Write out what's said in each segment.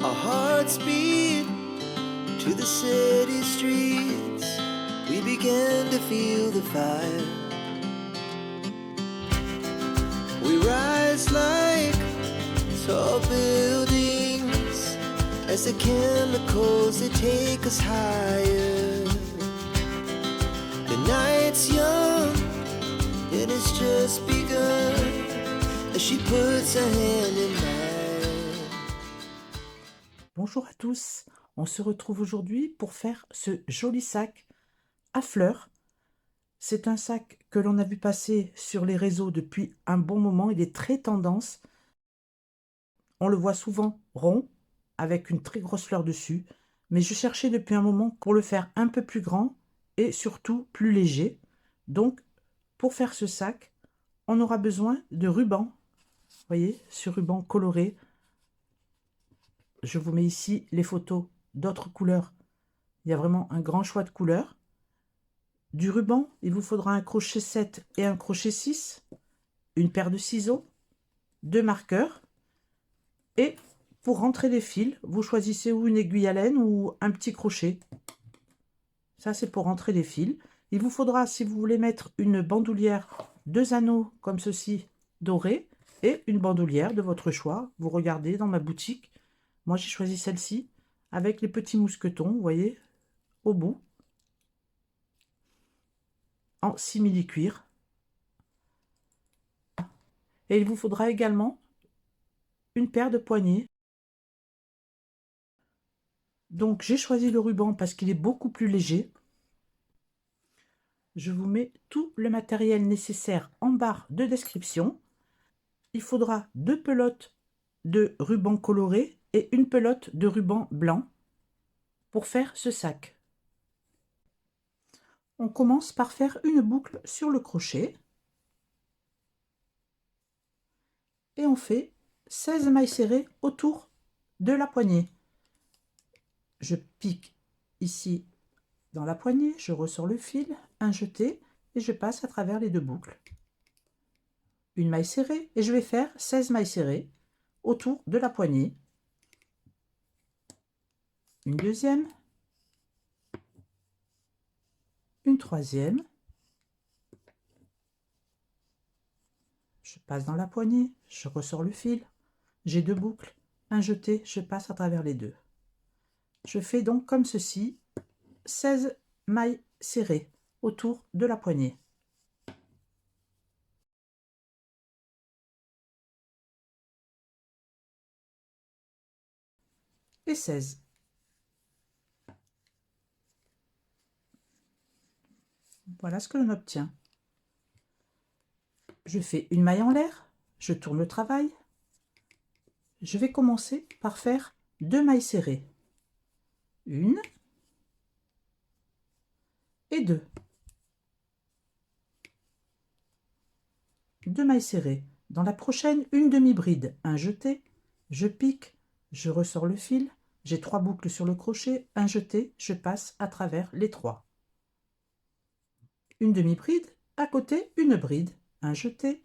Our hearts beat to the city streets. We began to feel the fire. We rise like tall buildings as the chemicals they take us higher. The night's young and it's just begun as she puts her hand in mine. Bonjour à tous, on se retrouve aujourd'hui pour faire ce joli sac à fleurs. C'est un sac que l'on a vu passer sur les réseaux depuis un bon moment, il est très tendance. On le voit souvent rond, avec une très grosse fleur dessus, mais je cherchais depuis un moment pour le faire un peu plus grand et surtout plus léger. Donc, pour faire ce sac, on aura besoin de ruban. Vous voyez, ce ruban coloré. Je vous mets ici les photos d'autres couleurs. Il y a vraiment un grand choix de couleurs. Du ruban, il vous faudra un crochet 7 et un crochet 6, une paire de ciseaux, 2 marqueurs. Et pour rentrer les fils, vous choisissez ou une aiguille à laine ou un petit crochet. Ça, c'est pour rentrer les fils. Il vous faudra, si vous voulez mettre une bandoulière, 2 anneaux comme ceci, dorés, et une bandoulière de votre choix. Vous regardez dans ma boutique. Moi, j'ai choisi celle-ci, avec les petits mousquetons, vous voyez, au bout, en simili-cuir. Et il vous faudra également une paire de poignets. Donc, j'ai choisi le ruban parce qu'il est beaucoup plus léger. Je vous mets tout le matériel nécessaire en barre de description. Il faudra 2 pelotes de ruban coloré et une pelote de ruban blanc pour faire ce sac. On commence par faire une boucle sur le crochet et on fait 16 mailles serrées autour de la poignée. Je pique ici dans la poignée, je ressors le fil, un jeté et je passe à travers les 2 boucles. Une maille serrée et je vais faire 16 mailles serrées autour de la poignée. Une deuxième, une troisième, je passe dans la poignée, je ressors le fil, j'ai 2 boucles, un jeté, je passe à travers les 2. Je fais donc comme ceci, 16 mailles serrées autour de la poignée. Et 16. Voilà ce que l'on obtient. Je fais une maille en l'air, je tourne le travail. Je vais commencer par faire 2 mailles serrées. Une et 2. 2 mailles serrées. Dans la prochaine, une demi-bride, un jeté, je pique, je ressors le fil, j'ai 3 boucles sur le crochet, un jeté, je passe à travers les 3. Une demi-bride, à côté, une bride, un jeté,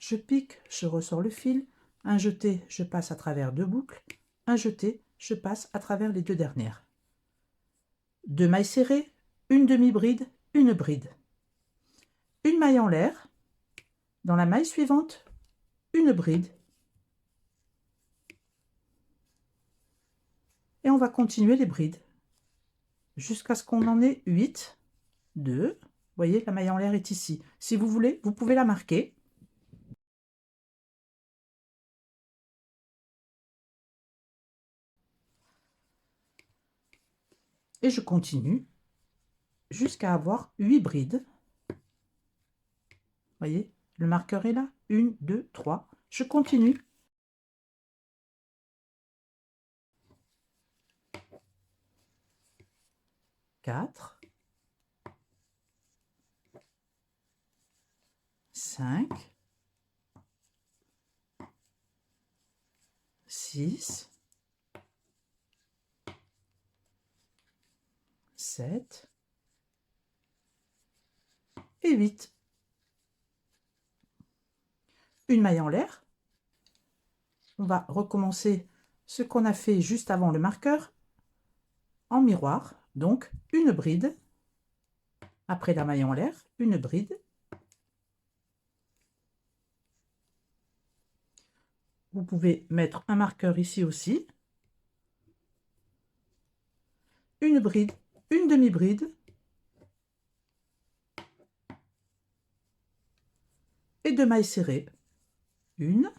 je pique, je ressors le fil, un jeté, je passe à travers 2 boucles, un jeté, je passe à travers les 2 dernières. 2 mailles serrées, une demi-bride, une bride. Une maille en l'air, dans la maille suivante, une bride. Et on va continuer les brides jusqu'à ce qu'on en ait 8. 2. Vous voyez, la maille en l'air est ici. Si vous voulez, vous pouvez la marquer. Et je continue jusqu'à avoir 8 brides. Vous voyez, le marqueur est là. 1, 2, 3. Je continue. Quatre, 5, 6, 7 et 8. Une maille en l'air. On va recommencer ce qu'on a fait juste avant le marqueur en miroir. Donc une bride, après la maille en l'air, une bride. Vous pouvez mettre un marqueur ici aussi. Une bride, une demi-bride. Et deux mailles serrées. Une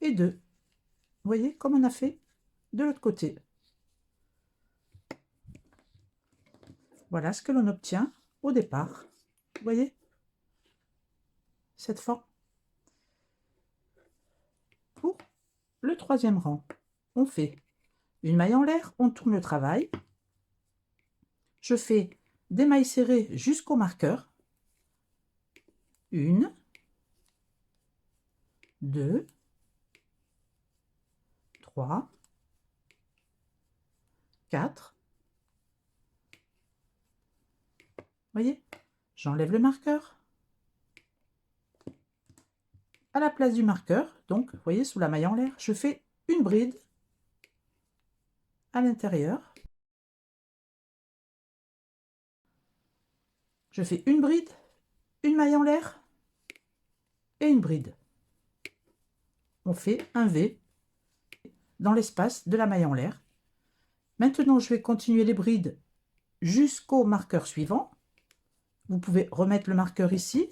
et deux. Vous voyez comme on a fait de l'autre côté. Voilà ce que l'on obtient au départ. Vous voyez cette forme. Pour le troisième rang, on fait une maille en l'air, on tourne le travail. Je fais des mailles serrées jusqu'au marqueur. Une, deux, trois, quatre. Voyez, j'enlève le marqueur. À la place du marqueur, donc, vous voyez, sous la maille en l'air, je fais une bride à l'intérieur. Je fais une bride, une maille en l'air et une bride. On fait un V dans l'espace de la maille en l'air. Maintenant, je vais continuer les brides jusqu'au marqueur suivant. Vous pouvez remettre le marqueur ici.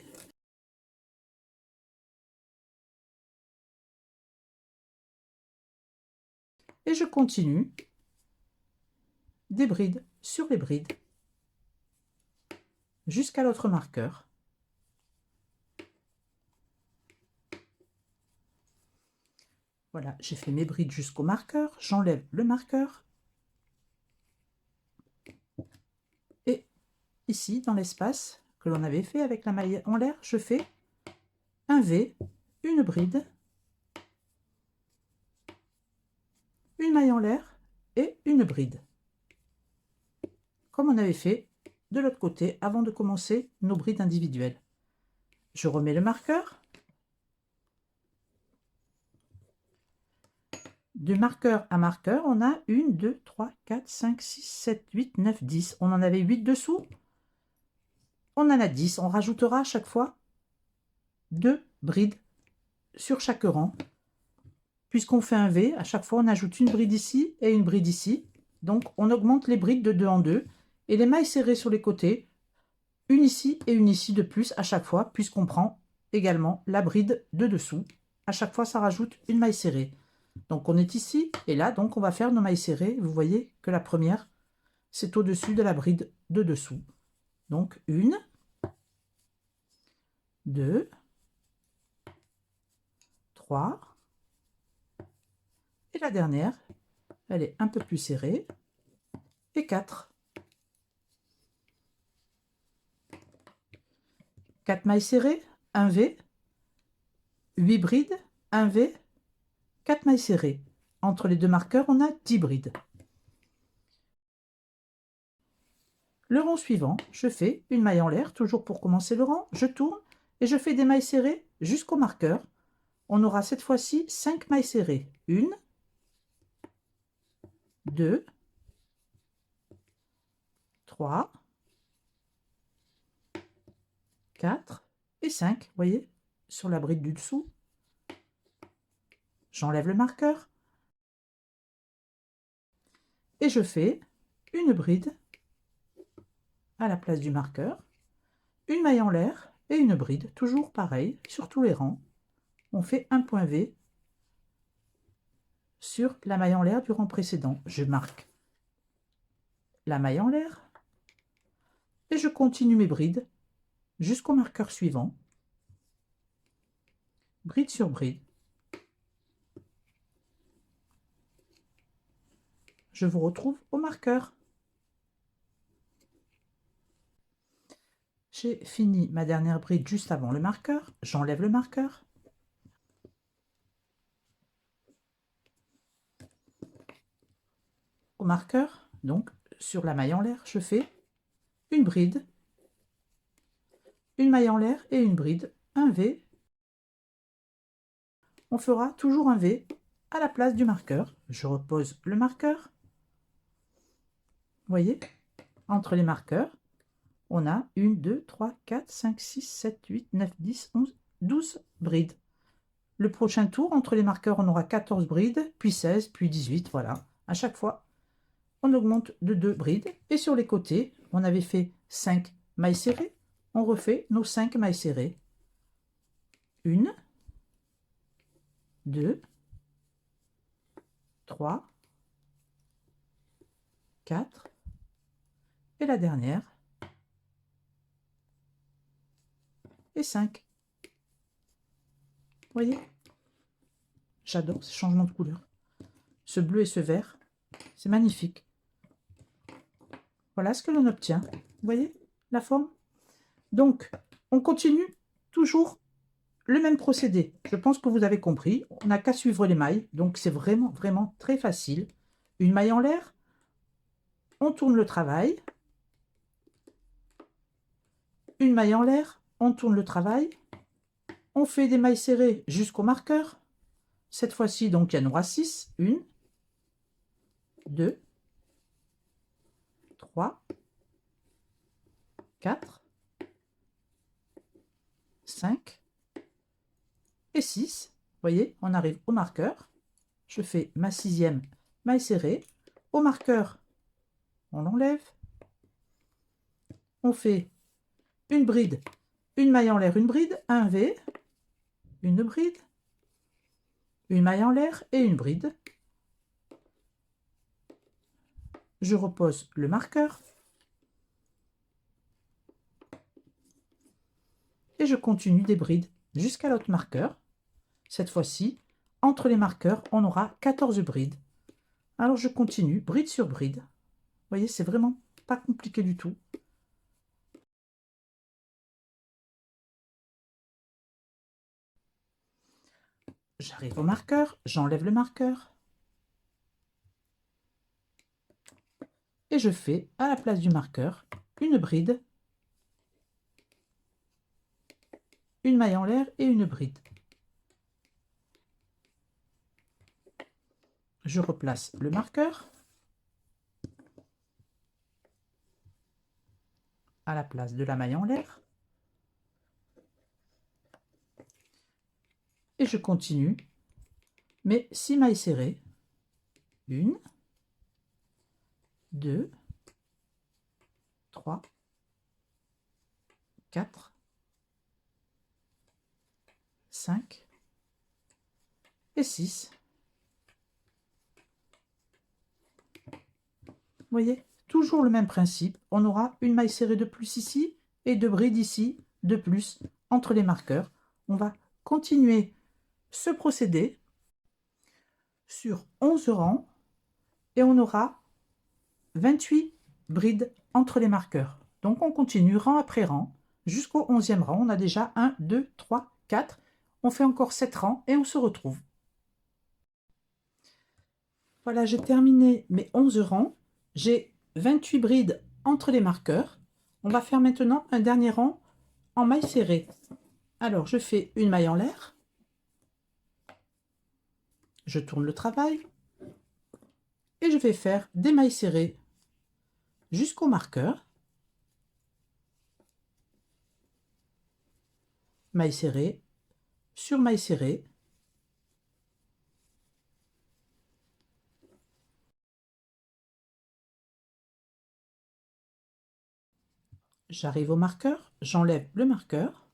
Et je continue des brides sur les brides jusqu'à l'autre marqueur. Voilà, j'ai fait mes brides jusqu'au marqueur, j'enlève le marqueur. Et ici, dans l'espace que l'on avait fait avec la maille en l'air, je fais un V, une bride, une maille en l'air et une bride. Comme on avait fait de l'autre côté avant de commencer nos brides individuelles. Je remets le marqueur. De marqueur à marqueur, on a 1, 2, 3, 4, 5, 6, 7, 8, 9, 10. On en avait 8 dessous. On en a 10. On rajoutera à chaque fois 2 brides sur chaque rang. Puisqu'on fait un V, à chaque fois on ajoute une bride ici et une bride ici. Donc on augmente les brides de 2 en 2. Et les mailles serrées sur les côtés, une ici et une ici de plus à chaque fois, puisqu'on prend également la bride de dessous. À chaque fois, ça rajoute une maille serrée. Donc on est ici et là, donc on va faire nos mailles serrées. Vous voyez que la première, c'est au-dessus de la bride de dessous. Donc une, deux, trois, et la dernière, elle est un peu plus serrée, et 4. 4 mailles serrées, un V, 8 brides, un V, 4 mailles serrées. Entre les deux marqueurs, on a 10 brides. Le rang suivant, je fais une maille en l'air, toujours pour commencer le rang, je tourne et je fais des mailles serrées jusqu'au marqueur. On aura cette fois-ci 5 mailles serrées. 1, 2, 3, 4 et 5. Vous voyez, sur la bride du dessous. J'enlève le marqueur. Et je fais une bride à la place du marqueur, une maille en l'air et une bride, toujours pareil, sur tous les rangs. On fait un point V sur la maille en l'air du rang précédent. Je marque la maille en l'air et je continue mes brides jusqu'au marqueur suivant. Bride sur bride. Je vous retrouve au marqueur. J'ai fini ma dernière bride juste avant le marqueur. J'enlève le marqueur. Au marqueur, donc sur la maille en l'air, je fais une bride, une maille en l'air et une bride, un V. On fera toujours un V à la place du marqueur. Je repose le marqueur. Vous voyez, entre les marqueurs, on a 1, 2, 3, 4, 5, 6, 7, 8, 9, 10, 11, 12 brides. Le prochain tour, entre les marqueurs, on aura 14 brides, puis 16, puis 18, voilà. À chaque fois, on augmente de 2 brides. Et sur les côtés, on avait fait 5 mailles serrées. On refait nos 5 mailles serrées. 1, 2, 3, 4, et la dernière, et 5. Vous voyez? J'adore ce changement de couleur. Ce bleu et ce vert, c'est magnifique. Voilà ce que l'on obtient. Vous voyez la forme? Donc, on continue toujours le même procédé. Je pense que vous avez compris. On n'a qu'à suivre les mailles. Donc, c'est vraiment, vraiment très facile. Une maille en l'air. On tourne le travail. Une maille en l'air. On tourne le travail. On fait des mailles serrées jusqu'au marqueur. Cette fois-ci, donc, il y en aura 6. 1, 2, 3, 4, 5 et 6. Vous voyez, on arrive au marqueur. Je fais ma 6e maille serrée. Au marqueur, on l'enlève. On fait une bride, une maille en l'air, une bride, un V, une bride, une maille en l'air et une bride. Je repose le marqueur. Et je continue des brides jusqu'à l'autre marqueur. Cette fois-ci, entre les marqueurs, on aura 14 brides. Alors je continue, bride sur bride. Vous voyez, c'est vraiment pas compliqué du tout. J'arrive au marqueur, j'enlève le marqueur. Et je fais, à la place du marqueur, une bride, une maille en l'air et une bride. Je replace le marqueur à la place de la maille en l'air. Et je continue mes 6 mailles serrées. 1, 2, 3, 4, 5 et 6. Vous voyez, toujours le même principe. On aura une maille serrée de plus ici et 2 brides ici de plus entre les marqueurs. On va continuer ce procédé sur 11 rangs et on aura 28 brides entre les marqueurs. Donc on continue rang après rang jusqu'au 11e rang. On a déjà 1, 2, 3, 4. On fait encore 7 rangs et on se retrouve. Voilà, j'ai terminé mes 11 rangs. J'ai 28 brides entre les marqueurs. On va faire maintenant un dernier rang en maille serrée. Alors, je fais une maille en l'air. Je tourne le travail. Et je vais faire des mailles serrées jusqu'au marqueur. Maille serrée sur maille serrée. J'arrive au marqueur, j'enlève le marqueur.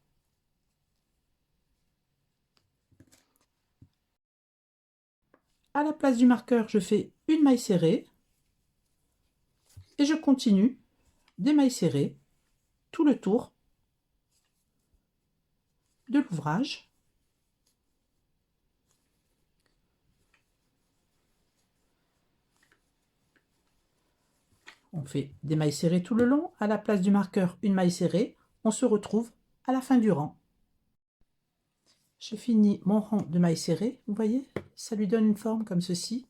À la place du marqueur, je fais une maille serrée et je continue des mailles serrées tout le tour de l'ouvrage. On fait des mailles serrées tout le long. À la place du marqueur, une maille serrée. On se retrouve à la fin du rang. J'ai fini mon rang de mailles serrées. Vous voyez, ça lui donne une forme comme ceci.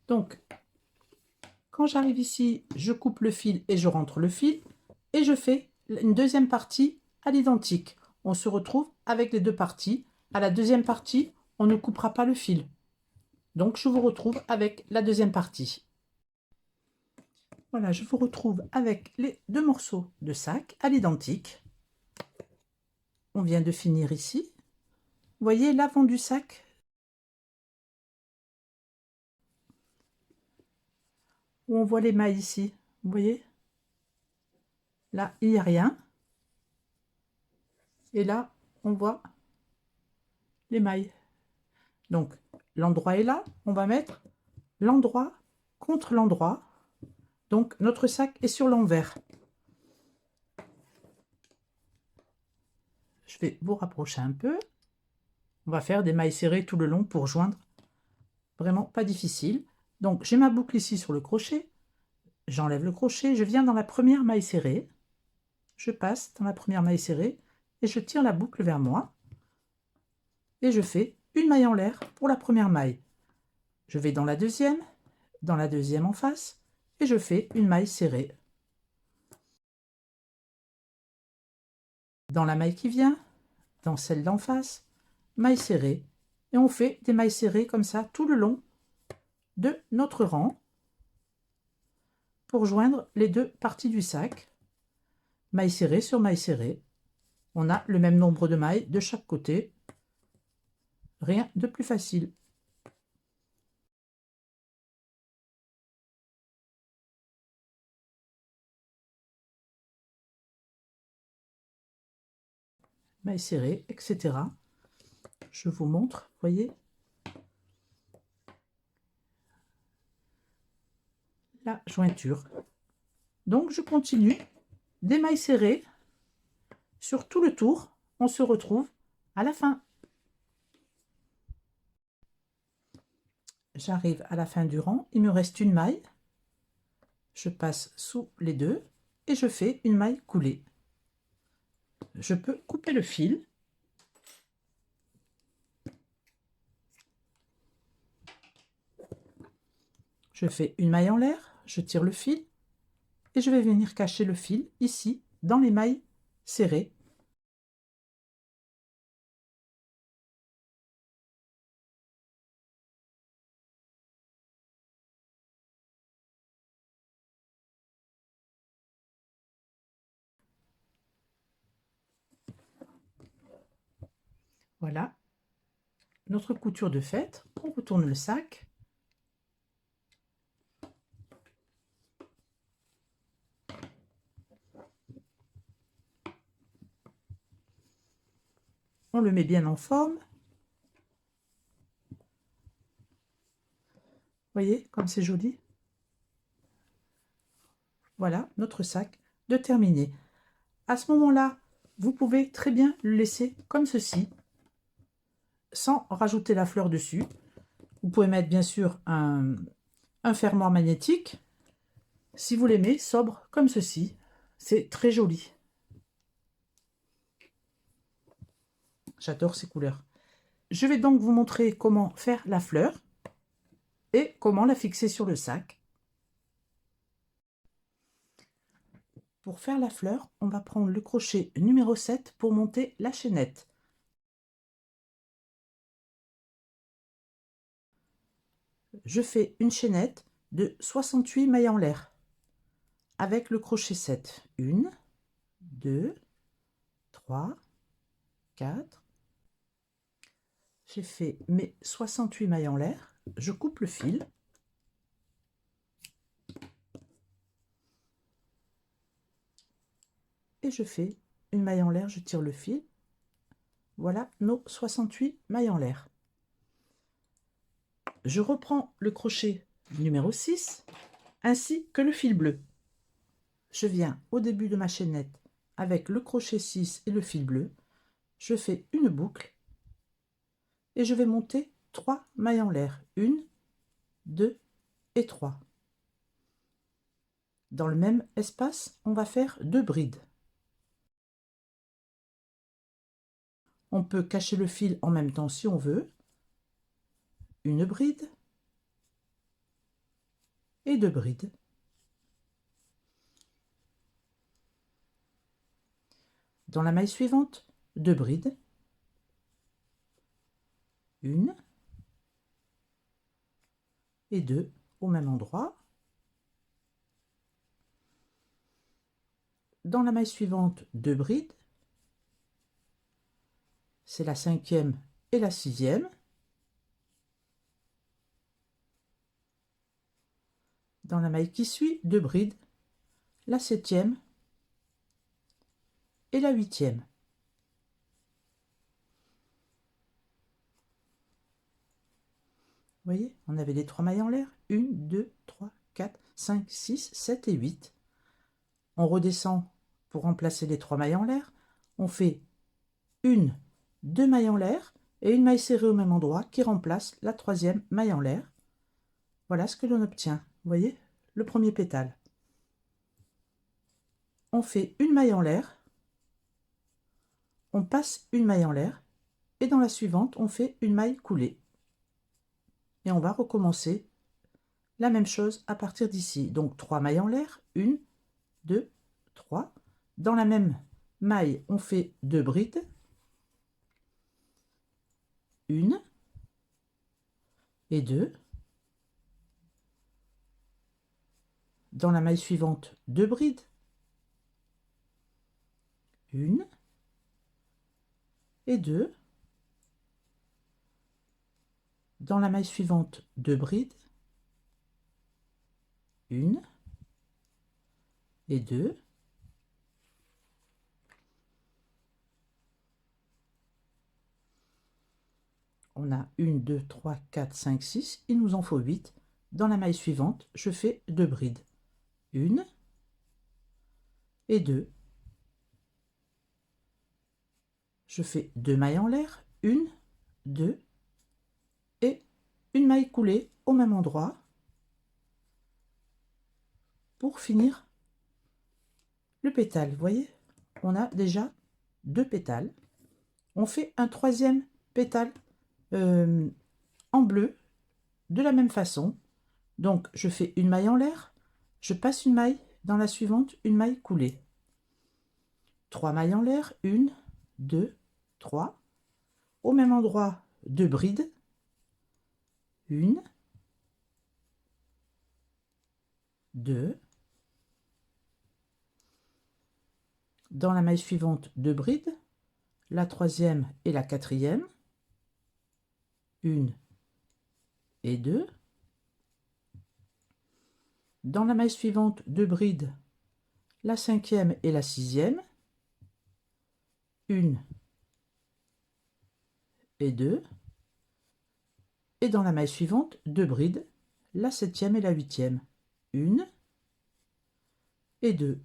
Donc, quand j'arrive ici, je coupe le fil et je rentre le fil. Et je fais une deuxième partie à l'identique. On se retrouve avec les deux parties. À la deuxième partie, on ne coupera pas le fil. Donc, je vous retrouve avec la deuxième partie. Voilà, je vous retrouve avec les 2 morceaux de sac à l'identique. On vient de finir ici. Vous voyez l'avant du sac? Où on voit les mailles ici. Vous voyez? Là, il n'y a rien. Et là, on voit les mailles. Donc, l'endroit est là. On va mettre l'endroit contre l'endroit. Donc, notre sac est sur l'envers. Je vais vous rapprocher un peu. On va faire des mailles serrées tout le long pour joindre. Vraiment pas difficile. Donc, j'ai ma boucle ici sur le crochet. J'enlève le crochet. Je viens dans la première maille serrée. Je passe dans la première maille serrée et je tire la boucle vers moi. Et je fais une maille en l'air pour la première maille. Je vais dans la deuxième en face, et je fais une maille serrée. Dans la maille qui vient, dans celle d'en face, maille serrée. Et on fait des mailles serrées comme ça tout le long de notre rang pour joindre les 2 parties du sac. Maille serrée sur maille serrée. On a le même nombre de mailles de chaque côté. Rien de plus facile. Maille serrée, etc. Je vous montre, voyez, la jointure. Donc je continue des mailles serrées sur tout le tour. On se retrouve à la fin. J'arrive à la fin du rang, il me reste une maille. Je passe sous les 2 et je fais une maille coulée. Je peux couper le fil. Je fais une maille en l'air, je tire le fil et je vais venir cacher le fil ici dans les mailles serrées. Voilà notre couture de faite. On retourne le sac. On le met bien en forme. Voyez comme c'est joli. Voilà notre sac de terminé. À ce moment-là, vous pouvez très bien le laisser comme ceci, sans rajouter la fleur dessus. Vous pouvez mettre bien sûr un fermoir magnétique, si vous l'aimez, sobre comme ceci. C'est très joli. J'adore ces couleurs. Je vais donc vous montrer comment faire la fleur et comment la fixer sur le sac. Pour faire la fleur, on va prendre le crochet numéro 7 pour monter la chaînette. Je fais une chaînette de 68 mailles en l'air avec le crochet 7. 1, 2, 3, 4. J'ai fait mes 68 mailles en l'air. Je coupe le fil. Et je fais une maille en l'air, je tire le fil. Voilà nos 68 mailles en l'air. Je reprends le crochet numéro 6 ainsi que le fil bleu. Je viens au début de ma chaînette avec le crochet 6 et le fil bleu. Je fais une boucle et je vais monter 3 mailles en l'air. 1, 2 et 3. Dans le même espace, on va faire 2 brides. On peut cacher le fil en même temps si on veut. Une bride et 2 brides. Dans la maille suivante, 2 brides. une et deux au même endroit. Dans la maille suivante, 2 brides. C'est la 5e et la 6e. Dans la maille qui suit, 2 brides, la 7e et la 8e. Vous voyez, on avait les 3 mailles en l'air. 1, 2, 3, 4, 5, 6, 7 et 8. On redescend pour remplacer les 3 mailles en l'air. On fait 1, 2 mailles en l'air et une maille serrée au même endroit qui remplace la 3e maille en l'air. Voilà ce que l'on obtient. Vous voyez, le premier pétale. On fait une maille en l'air, on passe une maille en l'air et dans la suivante, on fait une maille coulée. Et on va recommencer la même chose à partir d'ici. Donc 3 mailles en l'air, 1, 2, 3. Dans la même maille, on fait 2 brides. 1 et 2. Dans la maille suivante, 2 brides. 1 et 2. Dans la maille suivante, 2 brides. 1 et 2. On a 1, 2, 3, 4, 5, 6. Il nous en faut 8. Dans la maille suivante, je fais 2 brides. 1 et 2. Je fais 2 mailles en l'air. 1, 2 et une maille coulée au même endroit pour finir le pétale. Vous voyez, on a déjà 2 pétales. On fait un 3e pétale en bleu de la même façon. Donc je fais une maille en l'air, je passe une maille, dans la suivante une maille coulée. 3 mailles en l'air, 1, 2, 3. Au même endroit, 2 brides. 1, 2. Dans la maille suivante, 2 brides, la 3e et la 4e. 1 et 2. Dans la maille suivante, 2 brides, la 5e et la 6e. 1 et 2. Et dans la maille suivante, 2 brides, la 7e et la 8e. 1 et 2.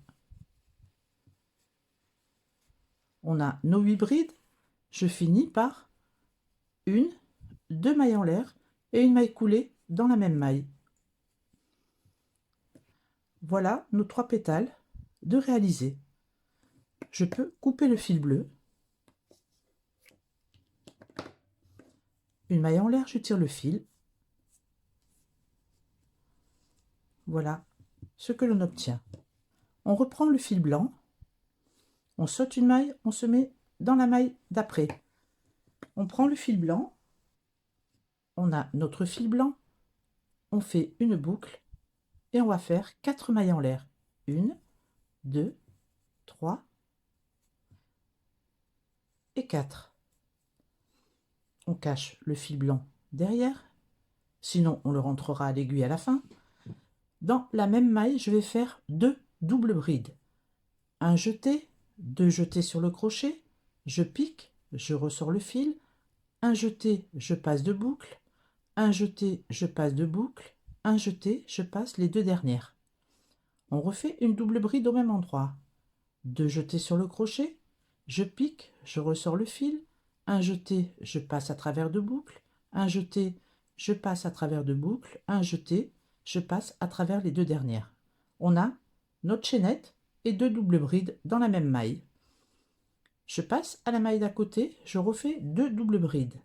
On a nos 8 brides. Je finis par 1, 2 mailles en l'air et une maille coulée dans la même maille. Voilà nos 3 pétales de réaliser. Je peux couper le fil bleu. Une maille en l'air, je tire le fil. Voilà ce que l'on obtient. On reprend le fil blanc. On saute une maille, on se met dans la maille d'après. On prend le fil blanc. On a notre fil blanc. On fait une boucle et on va faire 4 mailles en l'air. 1, 2, 3 et 4. On cache le fil blanc derrière, sinon on le rentrera à l'aiguille à la fin. Dans la même maille, je vais faire 2 doubles brides. Un jeté, 2 jetés sur le crochet, je pique, je ressors le fil, un jeté, je passe de boucle, un jeté, je passe de boucle, un jeté, je passe les 2 dernières. On refait une double bride au même endroit. 2 jetés sur le crochet, je pique, je ressors le fil, un jeté, je passe à travers de boucles, un jeté, je passe à travers de boucles, un jeté, je passe à travers les 2 dernières. On a notre chaînette et 2 doubles brides dans la même maille. Je passe à la maille d'à côté, je refais 2 doubles brides.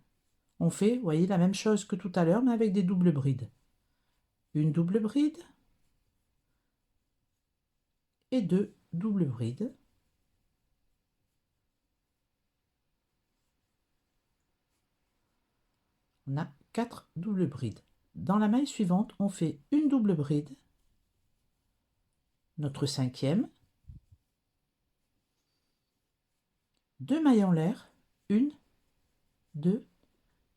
On fait, vous voyez, la même chose que tout à l'heure, mais avec des doubles brides. Une double bride et 2 doubles brides. On a 4 doubles brides. Dans la maille suivante, on fait une double bride, notre cinquième, 2 mailles en l'air, 1, 2,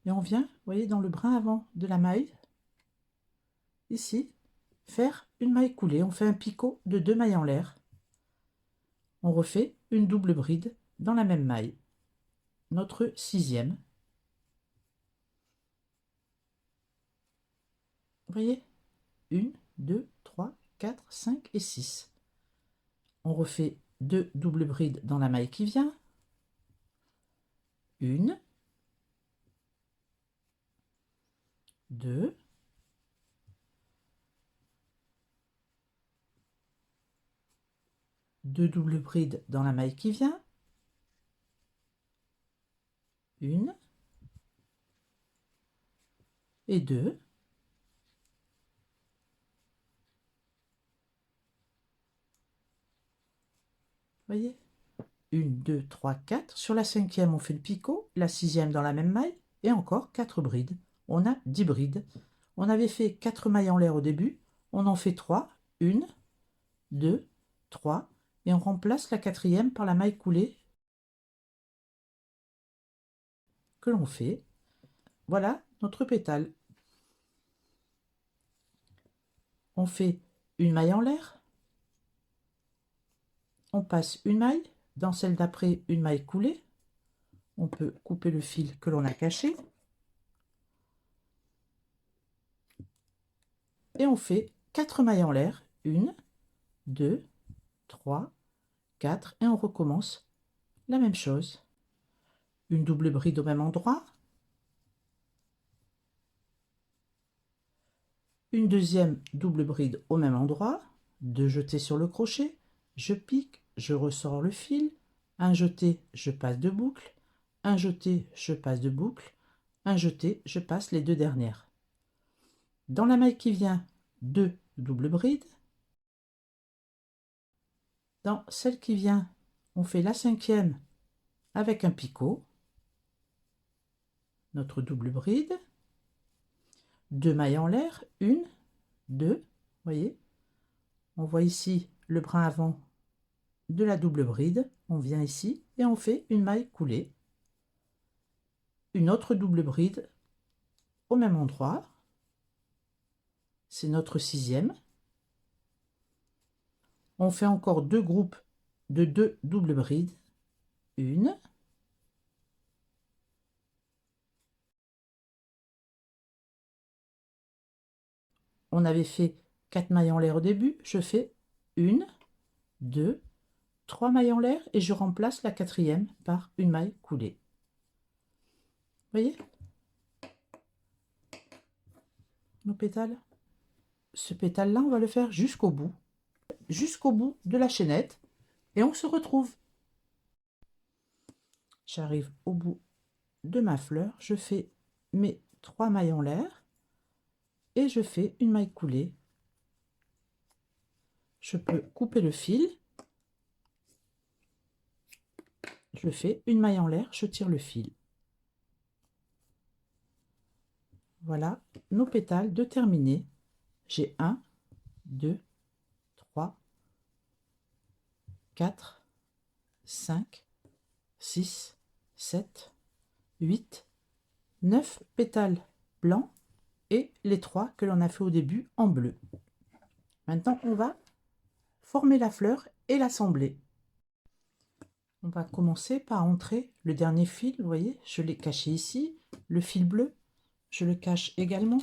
et on vient, vous voyez, dans le brin avant de la maille, ici, faire une maille coulée. On fait un picot de 2 mailles en l'air. On refait une double bride dans la même maille, notre sixième. Vous voyez, 1, 2, 3, 4, 5 et 6. On refait 2 doubles brides dans la maille qui vient. 1, 2, 2 doubles brides dans la maille qui vient. 1 et 2. Voyez, 1, 2, 3, 4. Sur la cinquième, on fait le picot, la sixième dans la même maille, et encore 4 brides. On a 10 brides. On avait fait 4 mailles en l'air au début, on en fait 3, 1, 2, 3, et on remplace la quatrième par la maille coulée que l'on fait. Voilà notre pétale. On fait une maille en l'air, on passe une maille, dans celle d'après une maille coulée, on peut couper le fil que l'on a caché, et on fait 4 mailles en l'air, 1, 2, 3, 4, et on recommence la même chose. Une double bride au même endroit, une deuxième double bride au même endroit, 2 jetés sur le crochet, je pique, je ressors le fil, un jeté, je passe de boucle, un jeté, je passe de boucle, un jeté, je passe les 2 dernières. Dans la maille qui vient, 2 doubles brides. Dans celle qui vient, on fait la cinquième avec un picot, notre double bride, 2 mailles en l'air, 1, 2, voyez, on voit ici le brin avant de la double bride, on vient ici et on fait une maille coulée, une autre double bride au même endroit, c'est notre sixième. On fait encore 2 groupes de 2 doubles brides, 1, on avait fait 4 mailles en l'air au début, je fais 1, 2, 3 mailles en l'air et je remplace la quatrième par une maille coulée. Voyez nos pétales? Ce pétale là, on va le faire jusqu'au bout de la chaînette, et on se retrouve. J'arrive au bout de ma fleur, je fais mes 3 mailles en l'air et je fais une maille coulée. Je peux couper le fil, je fais une maille en l'air, je tire le fil. Voilà nos pétales de terminés. J'ai 1, 2, 3, 4, 5, 6, 7, 8, 9 pétales blancs et les 3 que l'on a fait au début en bleu. Maintenant, on va former la fleur et l'assembler. On va commencer par entrer le dernier fil, vous voyez, je l'ai caché ici, le fil bleu, je le cache également.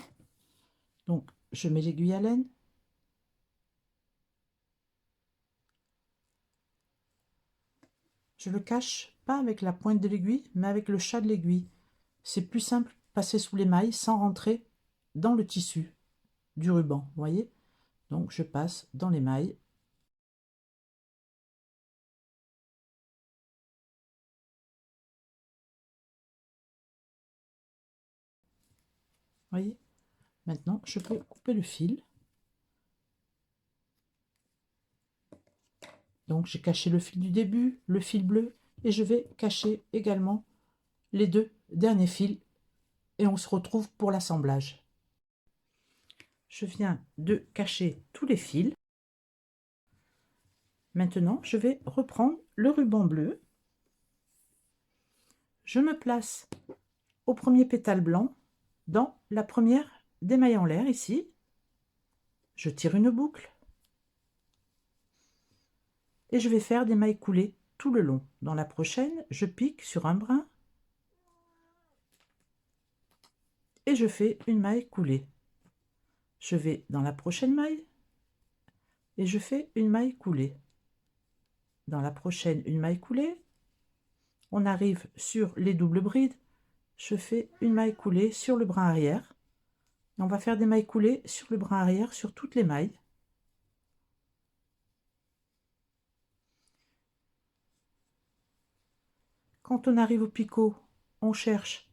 Donc, je mets l'aiguille à laine. Je le cache pas avec la pointe de l'aiguille, mais avec le chat de l'aiguille. C'est plus simple, passer sous les mailles sans rentrer dans le tissu du ruban, vous voyez. Donc, je passe dans les mailles. Voyez. Maintenant, je peux couper le fil. Donc, j'ai caché le fil du début, le fil bleu, et je vais cacher également les 2 derniers fils et on se retrouve pour l'assemblage. Je viens de cacher tous les fils. Maintenant, je vais reprendre le ruban bleu. Je me place au premier pétale blanc dans la première des mailles en l'air ici. Je tire une boucle et je vais faire des mailles coulées tout le long. Dans la prochaine, je pique sur un brin et je fais une maille coulée. Je vais dans la prochaine maille et je fais une maille coulée. Dans la prochaine, une maille coulée. On arrive sur les doubles brides. Je fais une maille coulée sur le brin arrière. Et on va faire des mailles coulées sur le brin arrière sur toutes les mailles. Quand on arrive au picot, on cherche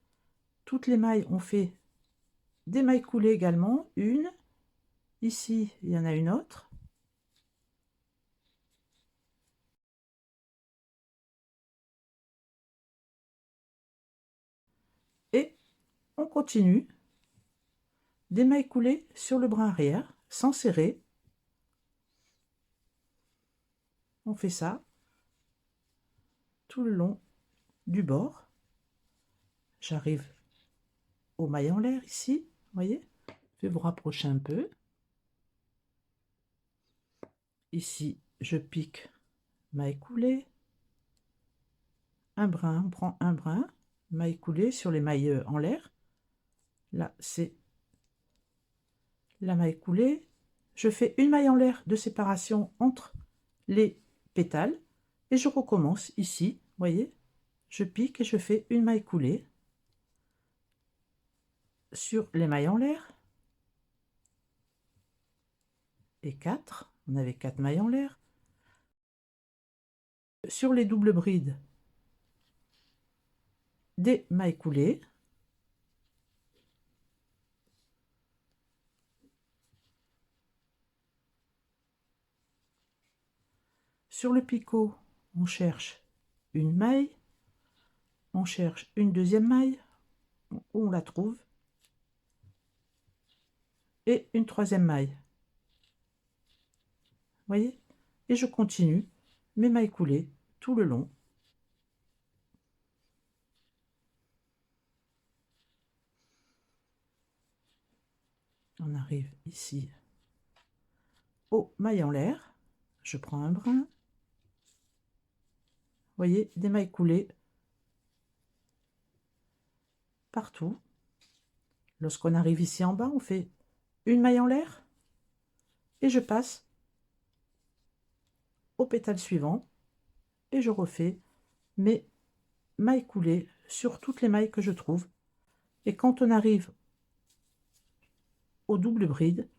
toutes les mailles, on fait des mailles coulées également. Une, ici il y en a une autre. Et on continue des mailles coulées sur le brin arrière, sans serrer. On fait ça tout le long du bord. J'arrive aux mailles en l'air ici, voyez, je vais vous rapprocher un peu. Ici, je pique maille coulée, un brin, on prend un brin, maille coulée sur les mailles en l'air. Là, c'est la maille coulée. Je fais une maille en l'air de séparation entre les pétales et je recommence ici, voyez, je pique et je fais une maille coulée sur les mailles en l'air. Et 4, on avait 4 mailles en l'air. Sur les doubles brides, des mailles coulées. Sur le picot, on cherche une maille, on cherche une deuxième maille, où on la trouve, et une troisième maille. Voyez? Et je continue mes mailles coulées tout le long. On arrive ici aux mailles en l'air. Je prends un brin. Voyez, des mailles coulées partout. Lorsqu'on arrive ici en bas, on fait une maille en l'air et je passe au pétale suivant et je refais mes mailles coulées sur toutes les mailles que je trouve. Et quand on arrive au double bride,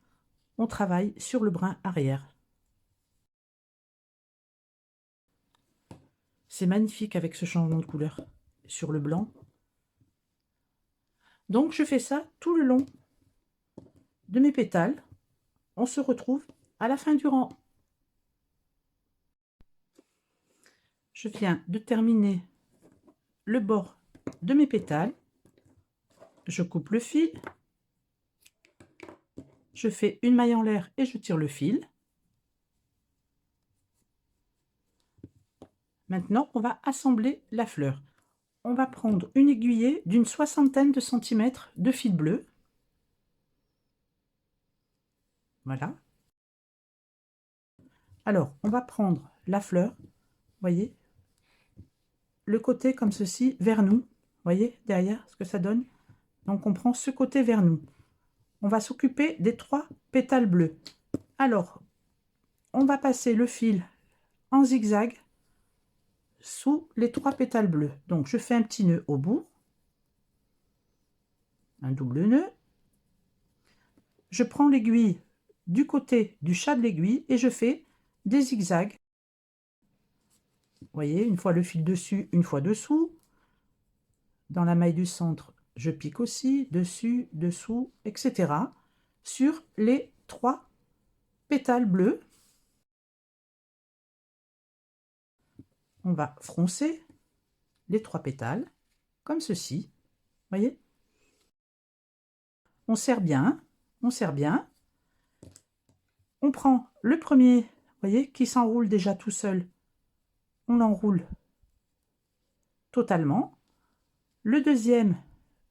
on travaille sur le brin arrière. C'est magnifique avec ce changement de couleur sur le blanc. Donc je fais ça tout le long de mes pétales. On se retrouve à la fin du rang. Je viens de terminer le bord de mes pétales. Je coupe le fil. Je fais une maille en l'air et je tire le fil. Maintenant, on va assembler la fleur. On va prendre une aiguillée d'une soixantaine de centimètres de fil bleu. Voilà. Alors, on va prendre la fleur, voyez, le côté comme ceci vers nous. Voyez derrière ce que ça donne. Donc, on prend ce côté vers nous. On va s'occuper des 3 pétales bleus. Alors, on va passer le fil en zigzag sous les 3 pétales bleus. Donc, je fais un petit nœud au bout, un double nœud. Je prends l'aiguille du côté du chat de l'aiguille et je fais des zigzags. Vous voyez, une fois le fil dessus, une fois dessous. Dans la maille du centre, je pique aussi, dessus, dessous, etc. sur les 3 pétales bleus. On va froncer les 3 pétales, comme ceci, voyez. on serre bien, on serre bien. On prend le premier, vous voyez, qui s'enroule déjà tout seul. On l'enroule totalement. Le deuxième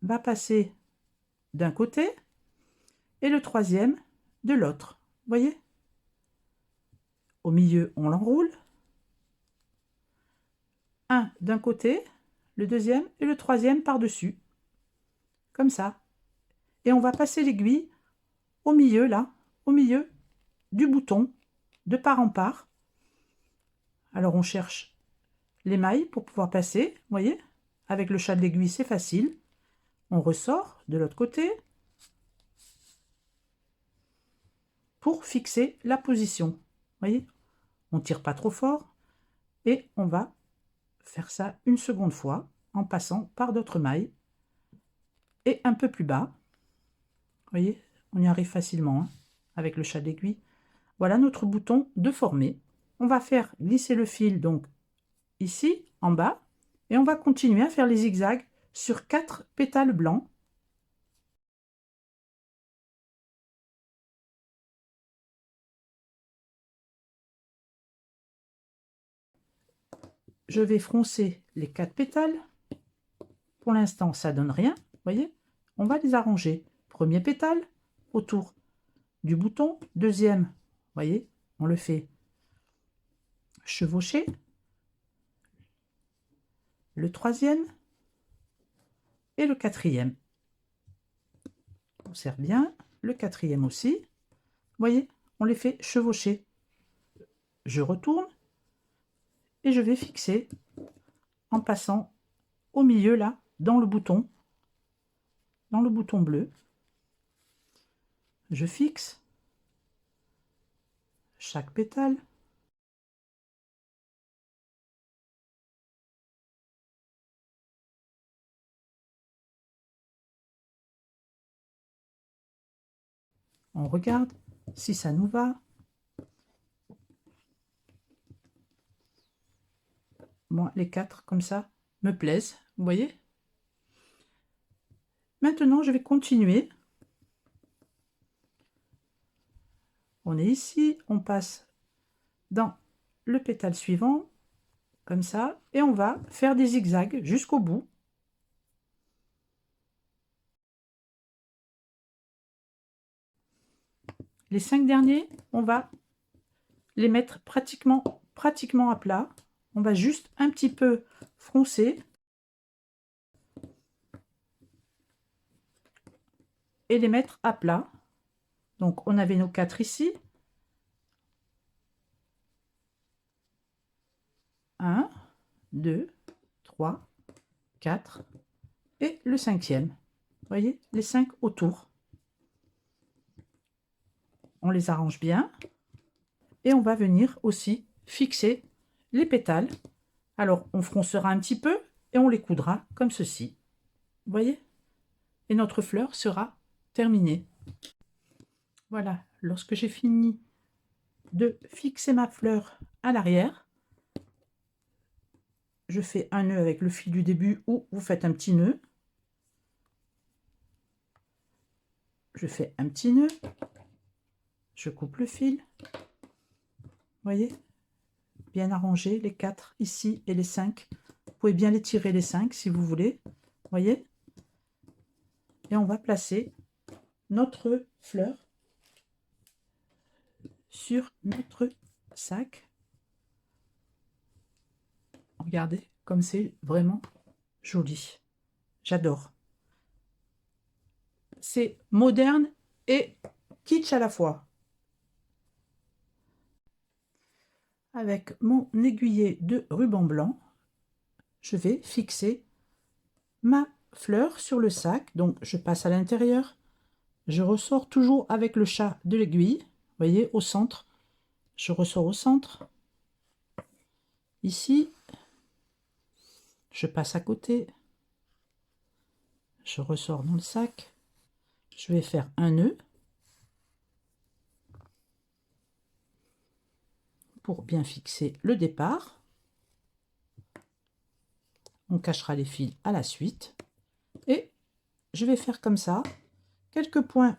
va passer d'un côté et le troisième de l'autre. Vous voyez? Au milieu, on l'enroule. Un d'un côté, le deuxième et le troisième par-dessus. Comme ça. Et on va passer l'aiguille au milieu, là, au milieu du bouton, de part en part. Alors on cherche les mailles pour pouvoir passer, vous voyez? Avec le chat de l'aiguille, c'est facile. On ressort de l'autre côté pour fixer la position. Vous voyez? On ne tire pas trop fort et on va faire ça une seconde fois en passant par d'autres mailles et un peu plus bas. Vous voyez? On y arrive facilement hein, avec le chat d'aiguille. Voilà notre bouton de former. On va faire glisser le fil donc ici en bas et on va continuer à faire les zigzags sur 4 pétales blancs. Je vais froncer les 4 pétales. Pour l'instant, ça donne rien, vous voyez? On va les arranger. Premier pétale autour du bouton, deuxième, vous voyez? On le fait chevaucher. Le troisième et le quatrième. On serre bien, le quatrième aussi. Vous voyez, on les fait chevaucher. Je retourne et je vais fixer en passant au milieu là, dans le bouton bleu. Je fixe chaque pétale. On regarde si ça nous va. Moi, les 4 comme ça me plaisent, vous voyez. Maintenant, je vais continuer. On est ici, on passe dans le pétale suivant, comme ça, et on va faire des zigzags jusqu'au bout. Les 5 derniers, on va les mettre pratiquement à plat. On va juste un petit peu froncer et les mettre à plat. Donc on avait nos 4 ici. 1, 2, 3, 4 et le 5e. Vous voyez, les 5 autour. On les arrange bien et on va venir aussi fixer les pétales. Alors on froncera un petit peu et on les coudra comme ceci. Vous voyez? Et notre fleur sera terminée. Voilà, lorsque j'ai fini de fixer ma fleur à l'arrière, je fais un nœud avec le fil du début ou vous faites un petit nœud. Je fais un petit nœud, je coupe le fil. Vous voyez, bien arrangé les 4 ici et les 5. Vous pouvez bien les tirer les 5 si vous voulez. Vous voyez? Et on va placer notre fleur sur notre sac. Regardez comme c'est vraiment joli. J'adore. C'est moderne et kitsch à la fois. Avec mon aiguillet de ruban blanc, je vais fixer ma fleur sur le sac. Donc je passe à l'intérieur. Je ressors toujours avec le chat de l'aiguille. Vous voyez, au centre. Je ressors au centre. Ici, je passe à côté. Je ressors dans le sac. Je vais faire un nœud pour bien fixer le départ. On cachera les fils à la suite. Et je vais faire comme ça quelques points,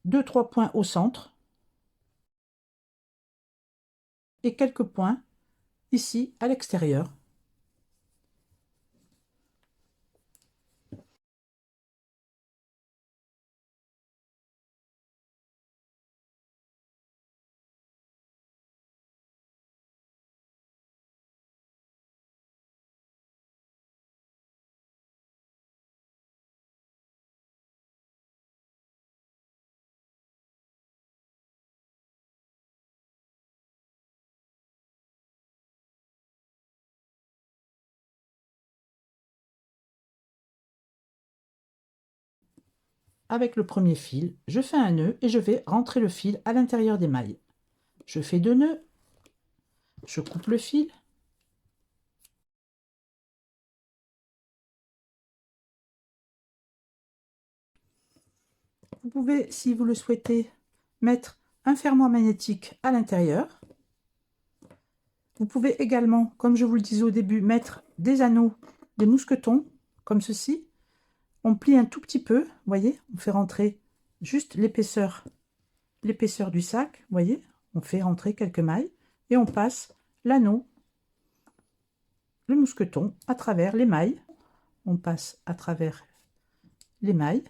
2-3 points au centre et quelques points ici à l'extérieur. Avec le premier fil, je fais un nœud et je vais rentrer le fil à l'intérieur des mailles. Je fais 2 nœuds, je coupe le fil, vous pouvez, si vous le souhaitez, mettre un fermoir magnétique à l'intérieur. Vous pouvez également, comme je vous le disais au début, mettre des anneaux, des mousquetons, comme ceci. On plie un tout petit peu, vous voyez, on fait rentrer juste l'épaisseur du sac, vous voyez, on fait rentrer quelques mailles et on passe l'anneau, le mousqueton à travers les mailles. On passe à travers les mailles,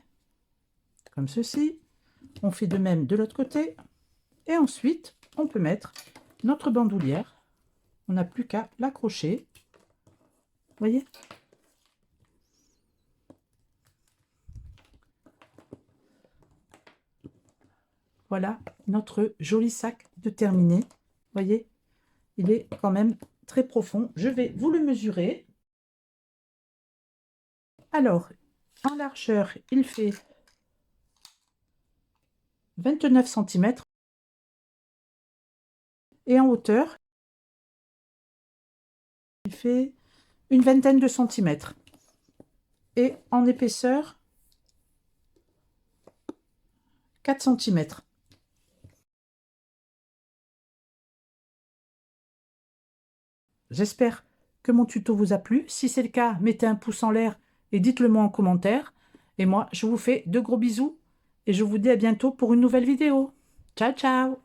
comme ceci. On fait de même de l'autre côté. Et ensuite, on peut mettre notre bandoulière. On n'a plus qu'à l'accrocher. Vous voyez? Voilà notre joli sac de terminé. Vous voyez, il est quand même très profond. Je vais vous le mesurer. Alors, en largeur, il fait 29 cm. Et en hauteur, il fait une vingtaine de centimètres. Et en épaisseur, 4 cm. J'espère que mon tuto vous a plu. Si c'est le cas, mettez un pouce en l'air et dites-le moi en commentaire. Et moi, je vous fais de gros bisous et je vous dis à bientôt pour une nouvelle vidéo. Ciao, ciao!